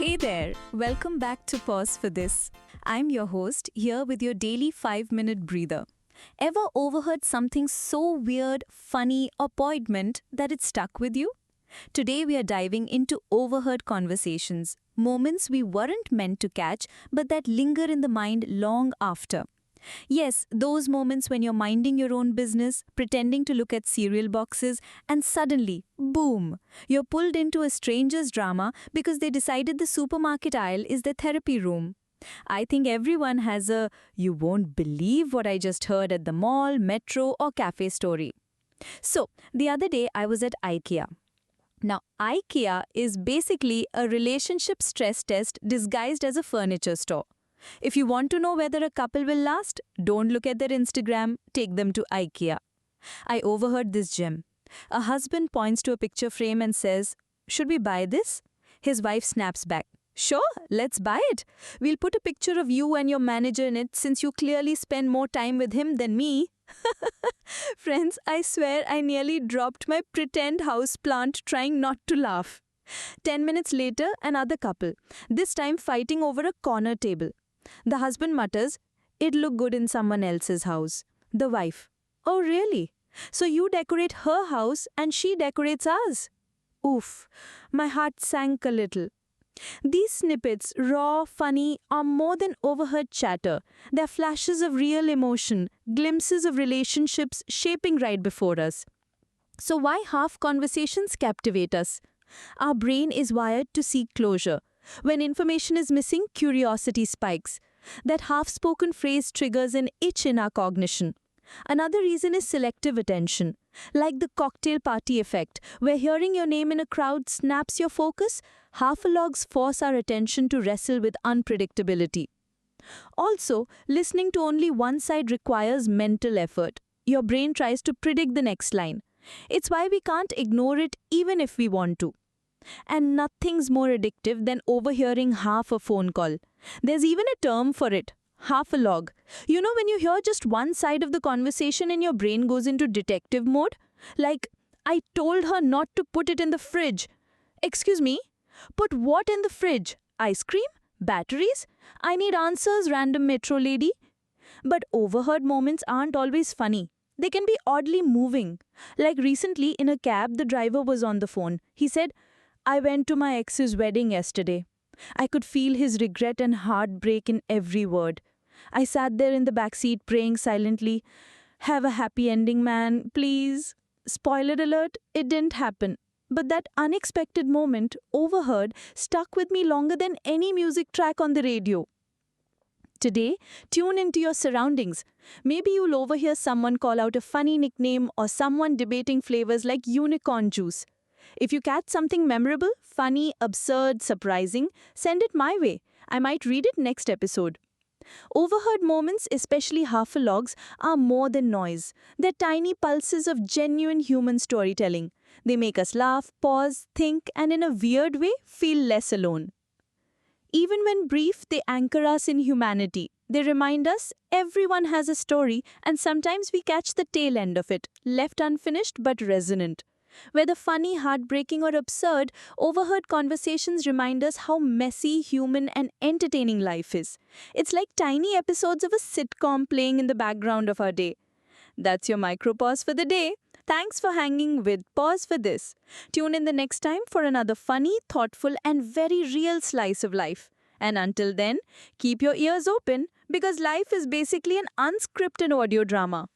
Hey there, welcome back to Pause for This. I'm your host, here with your daily 5-minute breather. Ever overheard something so weird, funny, or poignant that it stuck with you? Today we are diving into overheard conversations, moments we weren't meant to catch but that linger in the mind long after. Yes, those moments when you're minding your own business, pretending to look at cereal boxes, and suddenly, boom, you're pulled into a stranger's drama because they decided the supermarket aisle is their therapy room. I think everyone has a you won't believe what I just heard at the mall, metro, or cafe story. So, the other day I was at IKEA. Now, IKEA is basically a relationship stress test disguised as a furniture store. If you want to know whether a couple will last, don't look at their Instagram, take them to IKEA. I overheard this gem. A husband points to a picture frame and says, "Should we buy this?" His wife snaps back, "Sure, let's buy it. We'll put a picture of you and your manager in it since you clearly spend more time with him than me." Friends, I swear I nearly dropped my pretend house plant trying not to laugh. 10 minutes later, another couple, this time fighting over a corner table. The husband mutters, "It looked good in someone else's house." The wife, "Oh really? So you decorate her house and she decorates ours?" Oof, my heart sank a little. These snippets, raw, funny, are more than overheard chatter. They're flashes of real emotion, glimpses of relationships shaping right before us. So why half conversations captivate us? Our brain is wired to seek closure. When information is missing, curiosity spikes. That half-spoken phrase triggers an itch in our cognition. Another reason is selective attention. Like the cocktail party effect, where hearing your name in a crowd snaps your focus, half-alogues force our attention to wrestle with unpredictability. Also, listening to only one side requires mental effort. Your brain tries to predict the next line. It's why we can't ignore it even if we want to. And nothing's more addictive than overhearing half a phone call. There's even a term for it, half a log. You know when you hear just one side of the conversation and your brain goes into detective mode? Like, "I told her not to put it in the fridge." "Excuse me? Put what in the fridge? Ice cream? Batteries? I need answers, random metro lady." But overheard moments aren't always funny. They can be oddly moving. Like recently in a cab, the driver was on the phone. He said, "I went to my ex's wedding yesterday." I could feel his regret and heartbreak in every word. I sat there in the back seat praying silently, "Have a happy ending, man, please." Spoiler alert, it didn't happen. But that unexpected moment, overheard, stuck with me longer than any music track on the radio. Today, tune into your surroundings. Maybe you'll overhear someone call out a funny nickname or someone debating flavors like unicorn juice. If you catch something memorable, funny, absurd, surprising, send it my way. I might read it next episode. Overheard moments, especially half-a-logs, are more than noise. They're tiny pulses of genuine human storytelling. They make us laugh, pause, think, and in a weird way, feel less alone. Even when brief, they anchor us in humanity. They remind us everyone has a story, and sometimes we catch the tail end of it, left unfinished but resonant. Whether funny, heartbreaking, or absurd, overheard conversations remind us how messy, human, and entertaining life is. It's like tiny episodes of a sitcom playing in the background of our day. That's your micropause for the day. Thanks for hanging with Pause for This. Tune in the next time for another funny, thoughtful, and very real slice of life. And until then, keep your ears open because life is basically an unscripted audio drama.